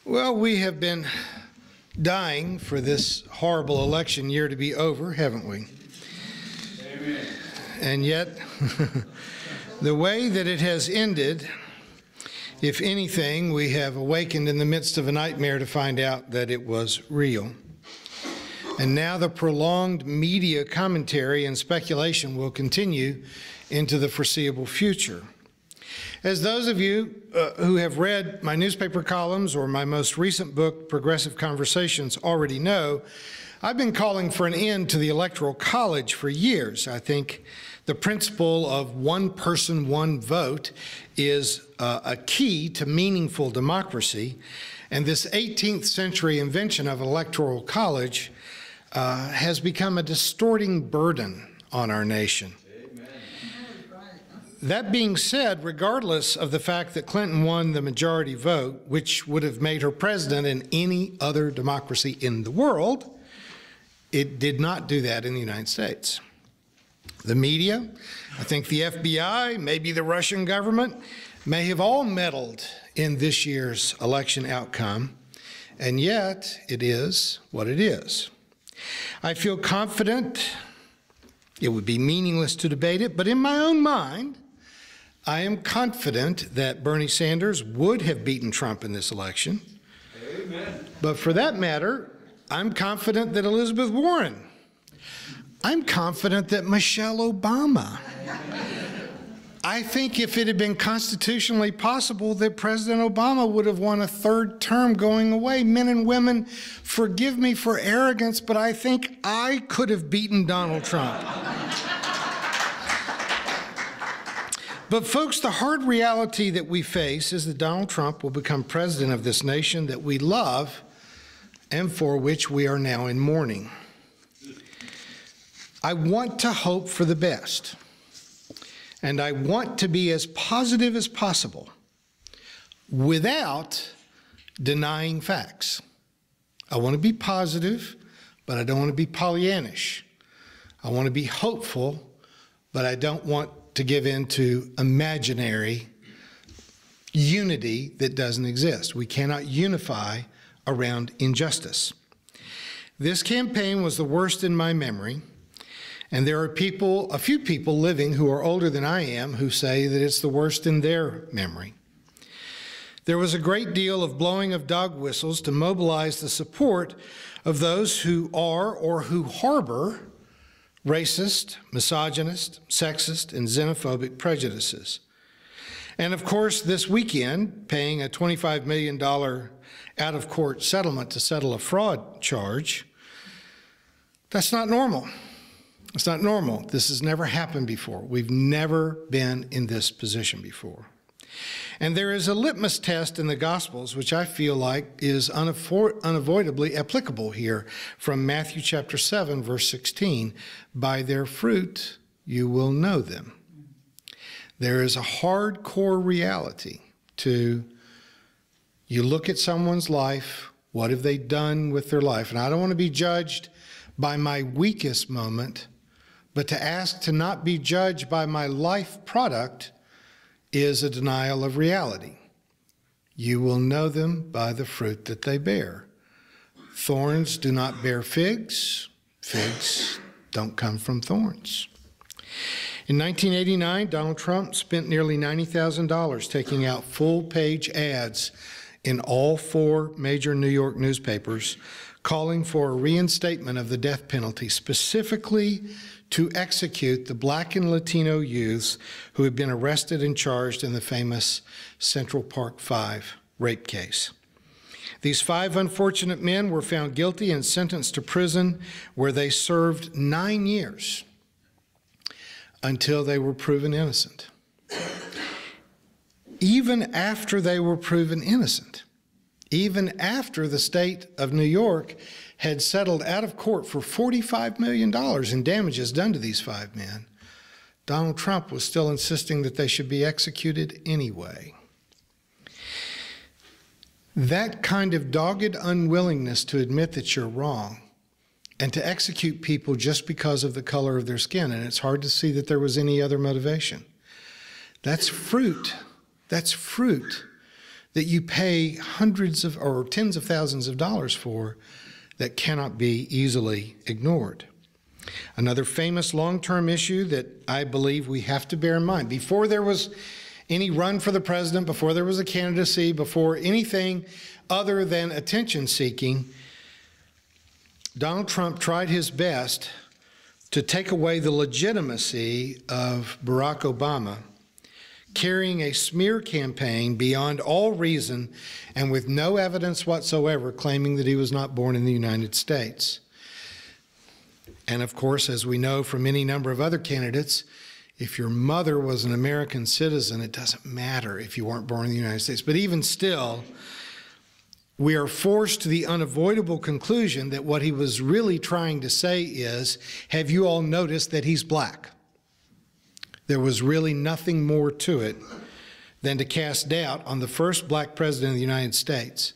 Well, we have been dying for this horrible election year to be over, haven't we? Amen. And yet, the way that it has ended, if anything, we have awakened in the midst of a nightmare to find out that it was real. And now the prolonged media commentary and speculation will continue into the foreseeable future. As those of you who have read my newspaper columns or my most recent book, Progressive Conversations, already know, I've been calling for an end to the Electoral College for years. I think the principle of one person, one vote is a key to meaningful democracy, and this 18th century invention of Electoral College has become a distorting burden on our nation. That being said, regardless of the fact that Clinton won the majority vote, which would have made her president in any other democracy in the world, it did not do that in the United States. The media, I think the FBI, maybe the Russian government, may have all meddled in this year's election outcome, and yet it is what it is. I feel confident. It would be meaningless to debate it, but in my own mind, I am confident that Bernie Sanders would have beaten Trump in this election. Amen. But for that matter, I'm confident that Elizabeth Warren. I'm confident that Michelle Obama. I think if it had been constitutionally possible that President Obama would have won a third term going away. Men and women, forgive me for arrogance, but I think I could have beaten Donald Trump. But folks, the hard reality that we face is that Donald Trump will become president of this nation that we love and for which we are now in mourning. I want to hope for the best, and I want to be as positive as possible without denying facts. I want to be positive, but I don't want to be Pollyannish. I want to be hopeful, but I don't want to give in to imaginary unity that doesn't exist. We cannot unify around injustice. This campaign was the worst in my memory, and there are a few people living who are older than I am who say that it's the worst in their memory. There was a great deal of blowing of dog whistles to mobilize the support of those who are or who harbor racist, misogynist, sexist, and xenophobic prejudices. And of course, this weekend, paying a $25 million out-of-court settlement to settle a fraud charge, that's not normal. It's not normal. This has never happened before. We've never been in this position before. And there is a litmus test in the Gospels, which I feel like is unavoidably applicable here from Matthew chapter 7, verse 16. By their fruit you will know them. There is a hardcore reality to you look at someone's life, what have they done with their life? And I don't want to be judged by my weakest moment, but to ask to not be judged by my life product is a denial of reality. You will know them by the fruit that they bear. Thorns do not bear figs. Figs don't come from thorns. In 1989, Donald Trump spent nearly $90,000 taking out full-page ads in all 4 major New York newspapers calling for a reinstatement of the death penalty, specifically to execute the Black and Latino youths who had been arrested and charged in the famous Central Park 5 rape case. These 5 unfortunate men were found guilty and sentenced to prison where they served 9 years until they were proven innocent. Even after they were proven innocent, even after the state of New York had settled out of court for $45 million in damages done to these 5 men, Donald Trump was still insisting that they should be executed anyway. That kind of dogged unwillingness to admit that you're wrong and to execute people just because of the color of their skin, and it's hard to see that there was any other motivation. That's fruit. That's fruit that you pay hundreds of or tens of thousands of dollars for that cannot be easily ignored. Another famous long-term issue that I believe we have to bear in mind, before there was any run for the president, before there was a candidacy, before anything other than attention-seeking, Donald Trump tried his best to take away the legitimacy of Barack Obama, carrying a smear campaign beyond all reason and with no evidence whatsoever, claiming that he was not born in the United States. And of course, as we know from any number of other candidates, if your mother was an American citizen, it doesn't matter if you weren't born in the United States. But even still, we are forced to the unavoidable conclusion that what he was really trying to say is, have you all noticed that he's black? There was really nothing more to it than to cast doubt on the first black president of the United States.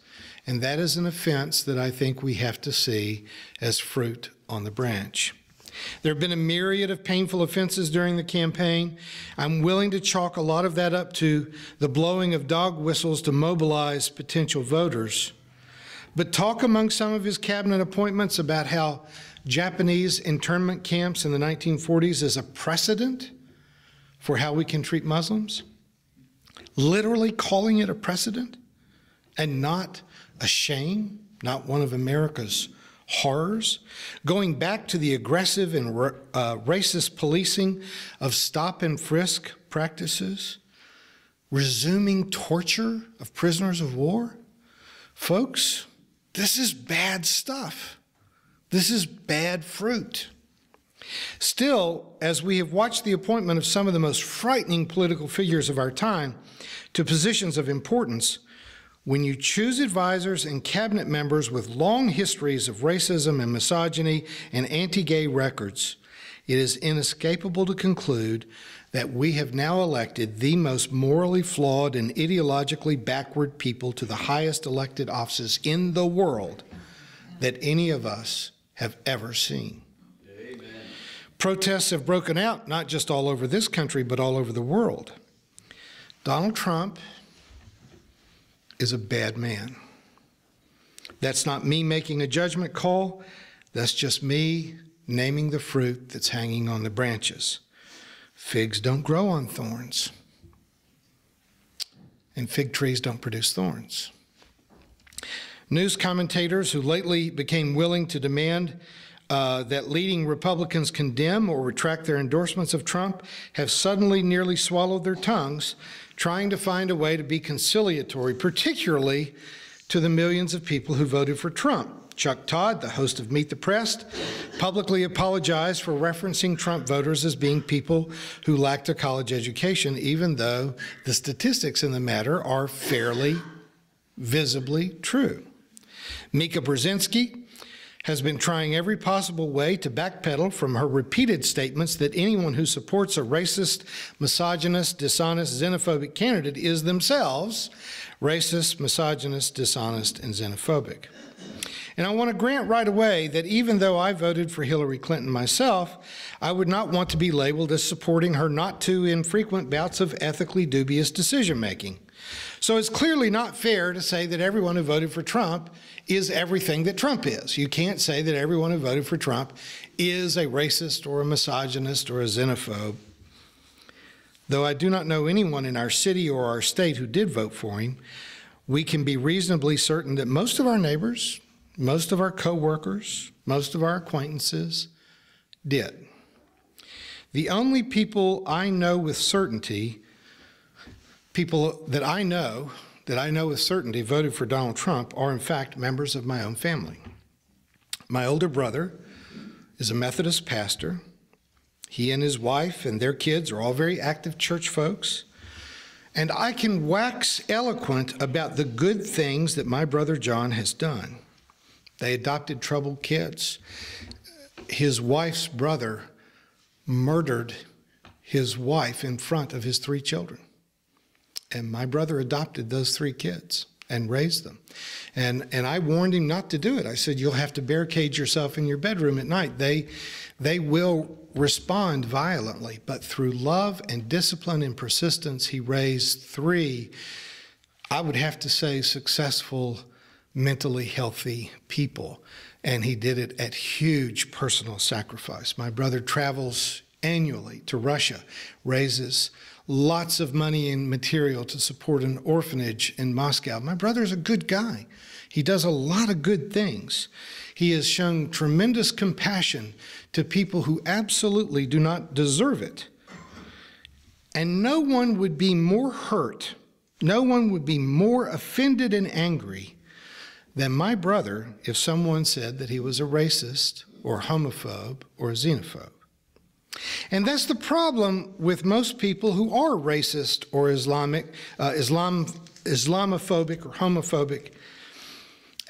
And that is an offense that I think we have to see as fruit on the branch. There have been a myriad of painful offenses during the campaign. I'm willing to chalk a lot of that up to the blowing of dog whistles to mobilize potential voters. But talk among some of his cabinet appointments about how Japanese internment camps in the 1940s is a precedent for how we can treat Muslims. Literally calling it a precedent and not a shame, not one of America's horrors, going back to the aggressive and racist policing of stop and frisk practices, resuming torture of prisoners of war. Folks, this is bad stuff. This is bad fruit. Still, as we have watched the appointment of some of the most frightening political figures of our time to positions of importance, when you choose advisors and cabinet members with long histories of racism and misogyny and anti-gay records, it is inescapable to conclude that we have now elected the most morally flawed and ideologically backward people to the highest elected offices in the world that any of us have ever seen. Amen. Protests have broken out, not just all over this country, but all over the world. Donald Trump is a bad man. That's not me making a judgment call. That's just me naming the fruit that's hanging on the branches. Figs don't grow on thorns, and fig trees don't produce thorns. News commentators who lately became willing to demand that leading Republicans condemn or retract their endorsements of Trump have suddenly nearly swallowed their tongues, trying to find a way to be conciliatory, particularly to the millions of people who voted for Trump. Chuck Todd, the host of Meet the Press, publicly apologized for referencing Trump voters as being people who lacked a college education, even though the statistics in the matter are fairly visibly true. Mika Brzezinski has been trying every possible way to backpedal from her repeated statements that anyone who supports a racist, misogynist, dishonest, xenophobic candidate is themselves racist, misogynist, dishonest, and xenophobic. And I want to grant right away that even though I voted for Hillary Clinton myself, I would not want to be labeled as supporting her not too infrequent bouts of ethically dubious decision-making. So it's clearly not fair to say that everyone who voted for Trump is everything that Trump is. You can't say that everyone who voted for Trump is a racist or a misogynist or a xenophobe. Though I do not know anyone in our city or our state who did vote for him, we can be reasonably certain that most of our neighbors, most of our co-workers, most of our acquaintances did. The only people I know with certainty, people that I know with certainty voted for Donald Trump are in fact members of my own family. My older brother is a Methodist pastor. He and his wife and their kids are all very active church folks. And I can wax eloquent about the good things that my brother John has done. They adopted troubled kids. His wife's brother murdered his wife in front of his 3 children. And my brother adopted those 3 kids and raised them. And I warned him not to do it. I said, you'll have to barricade yourself in your bedroom at night. They will respond violently, but through love and discipline and persistence, he raised 3 I would have to say successful, mentally healthy people. And he did it at huge personal sacrifice. My brother travels annually to Russia, raises lots of money and material to support an orphanage in Moscow. My brother's a good guy. He does a lot of good things. He has shown tremendous compassion to people who absolutely do not deserve it. And no one would be more hurt, no one would be more offended and angry than my brother if someone said that he was a racist or homophobe or a xenophobe. And that's the problem with most people who are racist or Islamophobic or homophobic.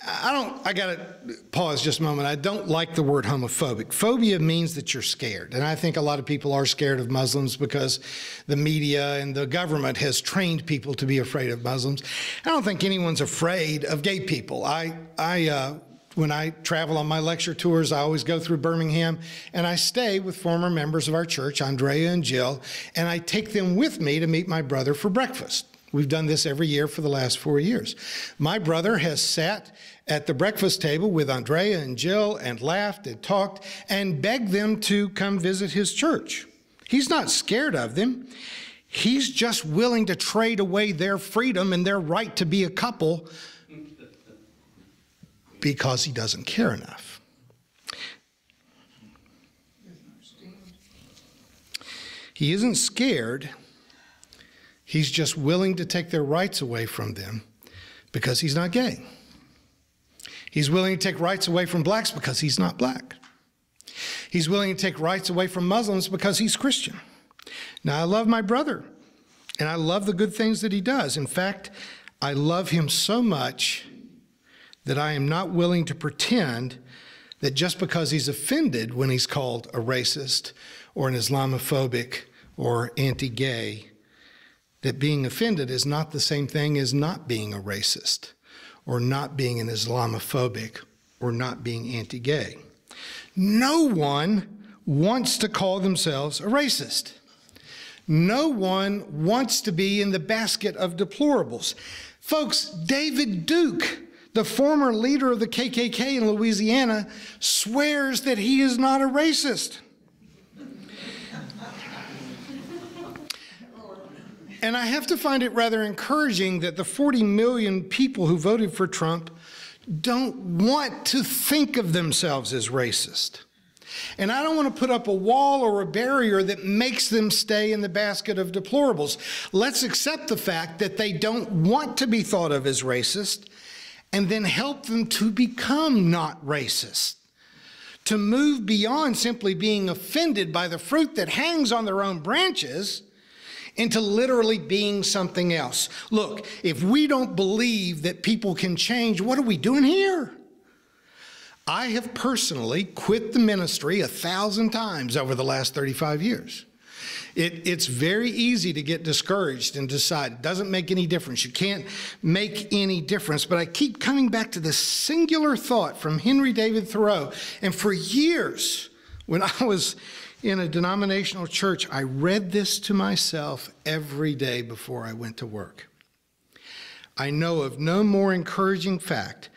I gotta pause just a moment. I don't like the word homophobic. Phobia means that you're scared. And I think a lot of people are scared of Muslims because the media and the government has trained people to be afraid of Muslims. I don't think anyone's afraid of gay people. When I travel on my lecture tours, I always go through Birmingham, and I stay with former members of our church, Andrea and Jill, and I take them with me to meet my brother for breakfast. We've done this every year for the last 4 years. My brother has sat at the breakfast table with Andrea and Jill and laughed and talked and begged them to come visit his church. He's not scared of them. He's just willing to trade away their freedom and their right to be a couple because he doesn't care enough. He isn't scared. He's just willing to take their rights away from them because he's not gay. He's willing to take rights away from blacks because he's not black. He's willing to take rights away from Muslims because he's Christian. Now, I love my brother, and I love the good things that he does. In fact, I love him so much that I am not willing to pretend that just because he's offended when he's called a racist or an Islamophobic or anti-gay, that being offended is not the same thing as not being a racist or not being an Islamophobic or not being anti-gay. No one wants to call themselves a racist. No one wants to be in the basket of deplorables. Folks, David Duke, the former leader of the KKK in Louisiana, swears that he is not a racist. And I have to find it rather encouraging that the 40 million people who voted for Trump don't want to think of themselves as racist. And I don't want to put up a wall or a barrier that makes them stay in the basket of deplorables. Let's accept the fact that they don't want to be thought of as racist and then help them to become not racist, to move beyond simply being offended by the fruit that hangs on their own branches into literally being something else. Look, if we don't believe that people can change, what are we doing here? I have personally quit the ministry 1,000 times over the last 35 years. It's very easy to get discouraged and decide it doesn't make any difference. You can't make any difference. But I keep coming back to this singular thought from Henry David Thoreau. And for years, when I was in a denominational church, I read this to myself every day before I went to work. I know of no more encouraging fact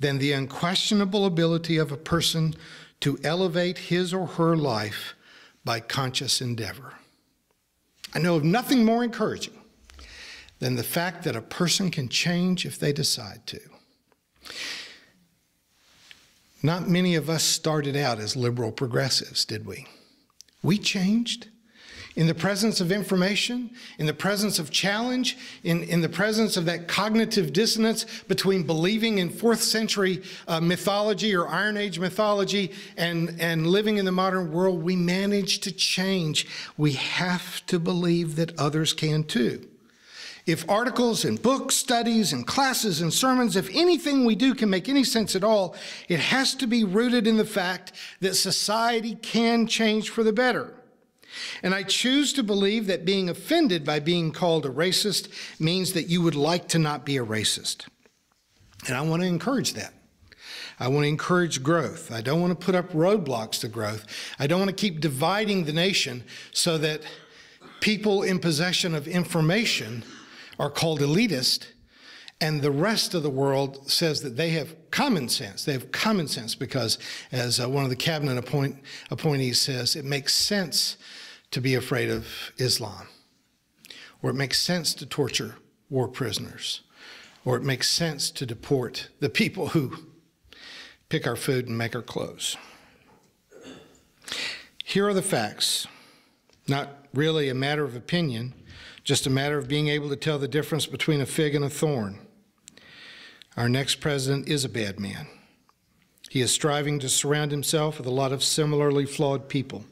than the unquestionable ability of a person to elevate his or her life by conscious endeavor. I know of nothing more encouraging than the fact that a person can change if they decide to. Not many of us started out as liberal progressives, did we? We changed in the presence of information, in the presence of challenge, in the presence of that cognitive dissonance between believing in 4th century mythology or Iron Age mythology and living in the modern world. We managed to change. We have to believe that others can too. If articles and books, studies and classes and sermons, if anything we do can make any sense at all, it has to be rooted in the fact that society can change for the better. And I choose to believe that being offended by being called a racist means that you would like to not be a racist. And I want to encourage that. I want to encourage growth. I don't want to put up roadblocks to growth. I don't want to keep dividing the nation so that people in possession of information are called elitist And the rest of the world says that they have common sense. They have common sense because, as one of the cabinet appointees says, it makes sense to be afraid of Islam, or it makes sense to torture war prisoners, or it makes sense to deport the people who pick our food and make our clothes. Here are the facts. Not really a matter of opinion, just a matter of being able to tell the difference between a fig and a thorn. Our next president is a bad man. He is striving to surround himself with a lot of similarly flawed people.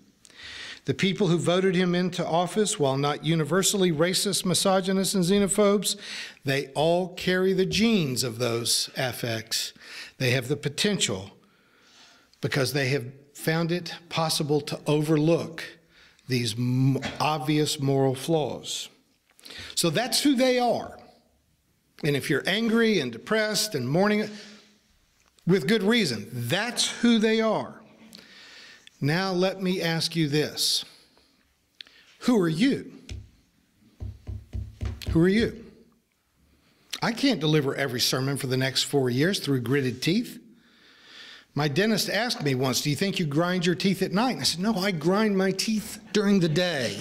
The people who voted him into office, while not universally racist, misogynists, and xenophobes, they all carry the genes of those affects. They have the potential because they have found it possible to overlook these obvious moral flaws. So that's who they are. And if you're angry and depressed and mourning, with good reason, that's who they are. Now let me ask you this. Who are you? Who are you? I can't deliver every sermon for the next 4 years through gritted teeth. My dentist asked me once, do you think you grind your teeth at night? And I said, no, I grind my teeth during the day.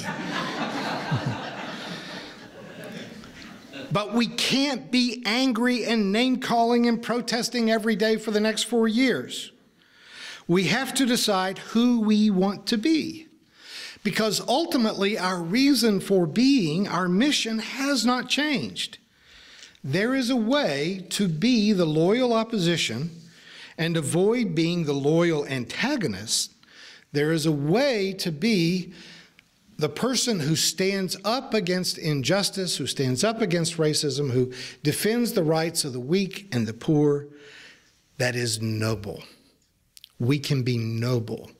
But we can't be angry and name-calling and protesting every day for the next 4 years. We have to decide who we want to be. Because ultimately, our reason for being, our mission, has not changed. There is a way to be the loyal opposition and avoid being the loyal antagonist. There is a way to be the person who stands up against injustice, who stands up against racism, who defends the rights of the weak and the poor. That is noble. We can be noble.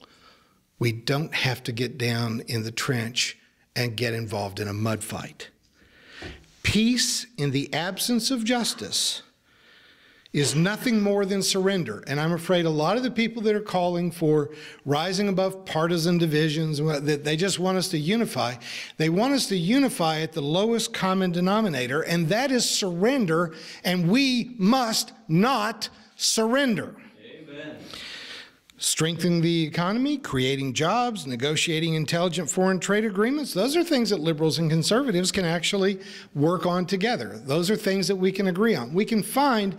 We don't have to get down in the trench and get involved in a mud fight. Peace in the absence of justice is nothing more than surrender. And I'm afraid a lot of the people that are calling for rising above partisan divisions, that they just want us to unify, they want us to unify at the lowest common denominator, and that is surrender, and we must not surrender. Amen. Strengthening the economy, creating jobs, negotiating intelligent foreign trade agreements, those are things that liberals and conservatives can actually work on together. Those are things that we can agree on. We can find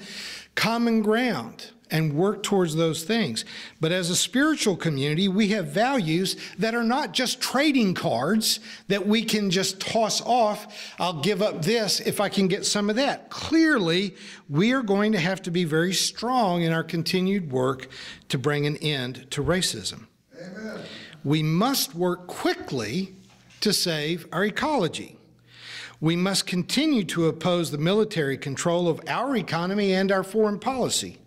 common ground and work towards those things. But as a spiritual community, we have values that are not just trading cards that we can just toss off. I'll give up this if I can get some of that. Clearly, we are going to have to be very strong in our continued work to bring an end to racism. Amen. We must work quickly to save our ecology. We must continue to oppose the military control of our economy and our foreign policy.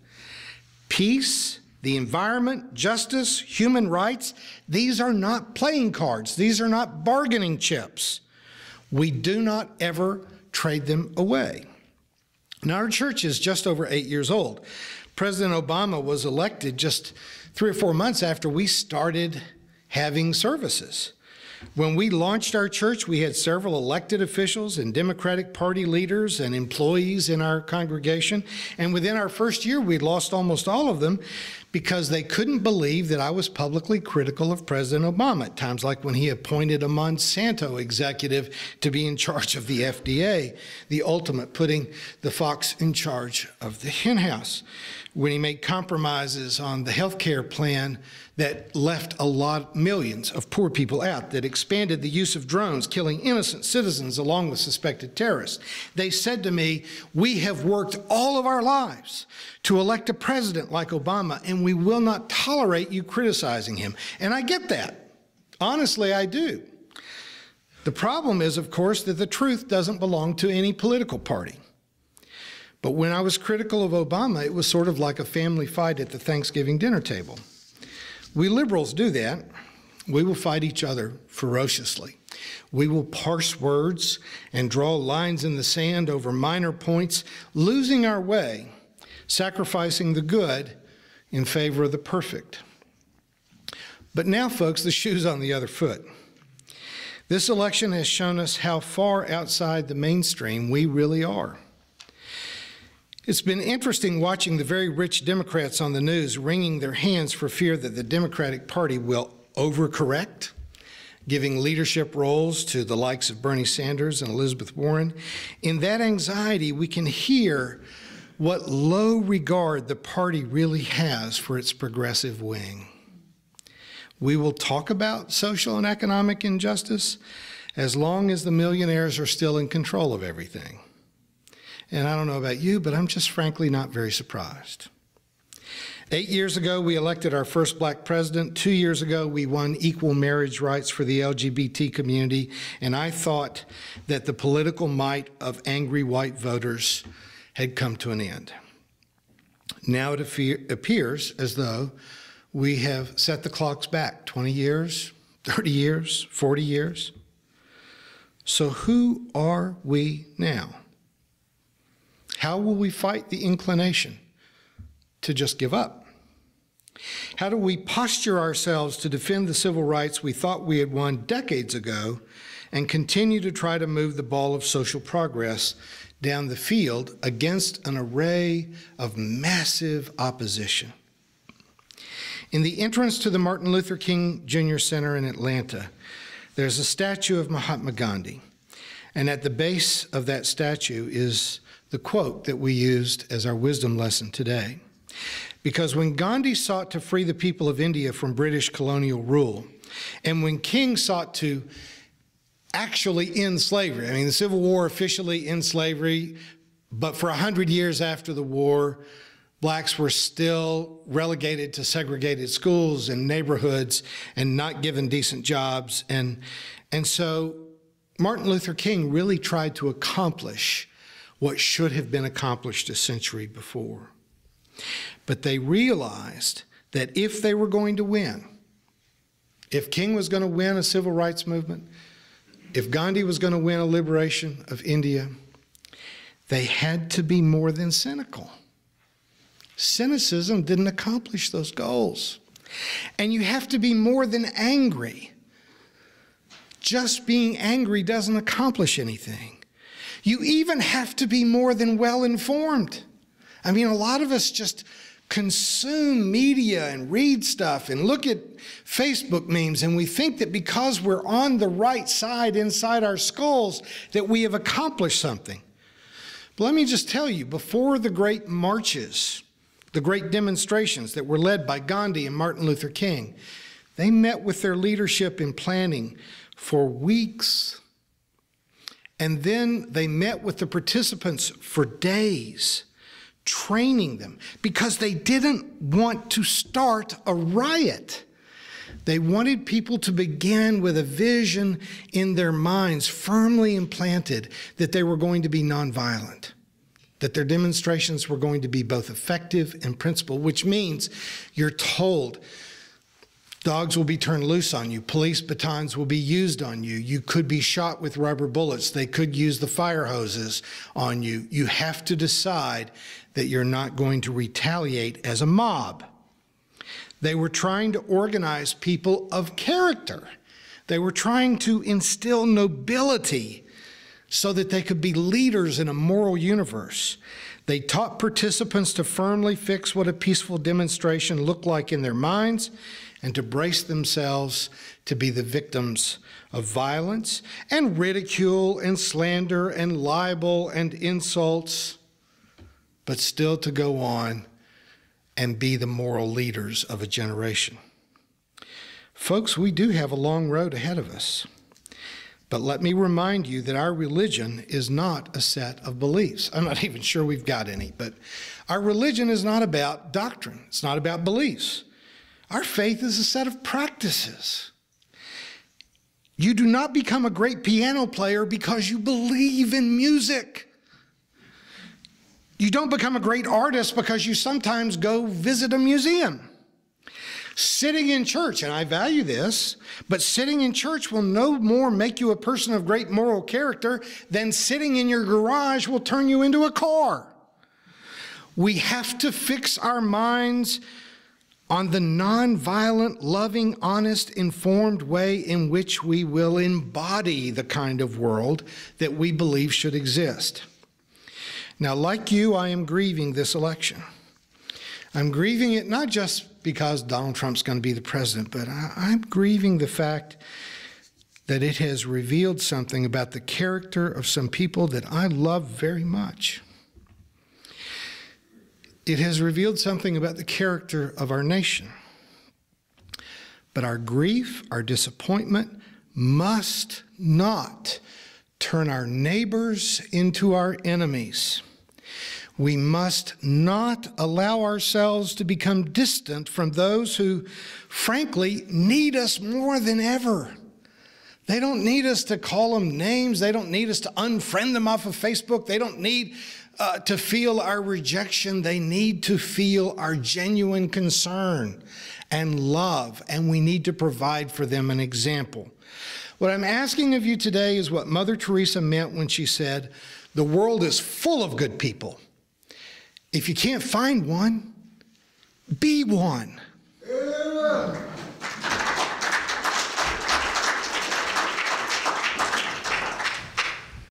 Peace, the environment, justice, human rights, these are not playing cards. These are not bargaining chips. We do not ever trade them away. Now, our church is just over 8 years old. President Obama was elected just 3 or 4 months after we started having services. When we launched our church, we had several elected officials and Democratic Party leaders and employees in our congregation. And within our first year, we'd lost almost all of them because they couldn't believe that I was publicly critical of President Obama at times, like when he appointed a Monsanto executive to be in charge of the FDA, the ultimate putting the fox in charge of the hen house. When he made compromises on the health care plan that left millions of poor people out, that expanded the use of drones, killing innocent citizens along with suspected terrorists. They said to me, we have worked all of our lives to elect a president like Obama, and we will not tolerate you criticizing him. And I get that. Honestly, I do. The problem is, of course, that the truth doesn't belong to any political party. But when I was critical of Obama, it was sort of like a family fight at the Thanksgiving dinner table. We liberals do that. We will fight each other ferociously. We will parse words and draw lines in the sand over minor points, losing our way, sacrificing the good in favor of the perfect. But now, folks, the shoe's on the other foot. This election has shown us how far outside the mainstream we really are. It's been interesting watching the very rich Democrats on the news wringing their hands for fear that the Democratic Party will overcorrect, giving leadership roles to the likes of Bernie Sanders and Elizabeth Warren. In that anxiety, we can hear what low regard the party really has for its progressive wing. We will talk about social and economic injustice as long as the millionaires are still in control of everything. And I don't know about you, but I'm just frankly not very surprised. 8 years ago, we elected our first black president. 2 years ago, we won equal marriage rights for the LGBT community. And I thought that the political might of angry white voters had come to an end. Now it appears as though we have set the clocks back 20 years, 30 years, 40 years. So who are we now? How will we fight the inclination to just give up? How do we posture ourselves to defend the civil rights we thought we had won decades ago and continue to try to move the ball of social progress down the field against an array of massive opposition? In the entrance to the Martin Luther King Jr. Center in Atlanta, there's a statue of Mahatma Gandhi. And at the base of that statue is the quote that we used as our wisdom lesson today. Because when Gandhi sought to free the people of India from British colonial rule, and when King sought to actually end slavery, I mean, the Civil War officially ends slavery, but for 100 years after the war, blacks were still relegated to segregated schools and neighborhoods and not given decent jobs. And so Martin Luther King really tried to accomplish what should have been accomplished a century before. But they realized that if they were going to win, if King was going to win a civil rights movement, if Gandhi was going to win a liberation of India, they had to be more than cynical. Cynicism didn't accomplish those goals. And you have to be more than angry. Just being angry doesn't accomplish anything. You even have to be more than well-informed. I mean, a lot of us just consume media and read stuff and look at Facebook memes, and we think that because we're on the right side inside our skulls that we have accomplished something. But let me just tell you, before the great marches, the great demonstrations that were led by Gandhi and Martin Luther King, they met with their leadership in planning for weeks. And then they met with the participants for days, training them, because they didn't want to start a riot. They wanted people to begin with a vision in their minds firmly implanted that they were going to be nonviolent, that their demonstrations were going to be both effective and principled, which means you're told dogs will be turned loose on you. Police batons will be used on you. You could be shot with rubber bullets. They could use the fire hoses on you. You have to decide that you're not going to retaliate as a mob. They were trying to organize people of character. They were trying to instill nobility so that they could be leaders in a moral universe. They taught participants to firmly fix what a peaceful demonstration looked like in their minds and to brace themselves to be the victims of violence and ridicule and slander and libel and insults, but still to go on and be the moral leaders of a generation. Folks, we do have a long road ahead of us. But let me remind you that our religion is not a set of beliefs. I'm not even sure we've got any, but our religion is not about doctrine. It's not about beliefs. Our faith is a set of practices. You do not become a great piano player because you believe in music. You don't become a great artist because you sometimes go visit a museum. Sitting in church, and I value this, but sitting in church will no more make you a person of great moral character than sitting in your garage will turn you into a car. We have to fix our minds on the nonviolent, loving, honest, informed way in which we will embody the kind of world that we believe should exist. Now, like you, I am grieving this election. I'm grieving it not just because Donald Trump's going to be the president, but I'm grieving the fact that it has revealed something about the character of some people that I love very much. It has revealed something about the character of our nation. But our grief, our disappointment must not turn our neighbors into our enemies. We must not allow ourselves to become distant from those who, frankly, need us more than ever. They don't need us to call them names. They don't need us to unfriend them off of Facebook. They don't need to feel our rejection. They need to feel our genuine concern and love, and we need to provide for them an example. What I'm asking of you today is what Mother Teresa meant when she said, "The world is full of good people. If you can't find one, be one."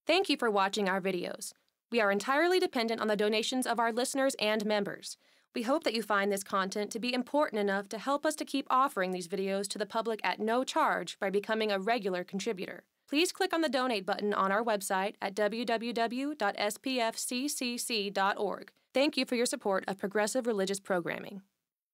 Thank you for watching our videos. We are entirely dependent on the donations of our listeners and members. We hope that you find this content to be important enough to help us to keep offering these videos to the public at no charge by becoming a regular contributor. Please click on the donate button on our website at www.spfccc.org. Thank you for your support of progressive religious programming.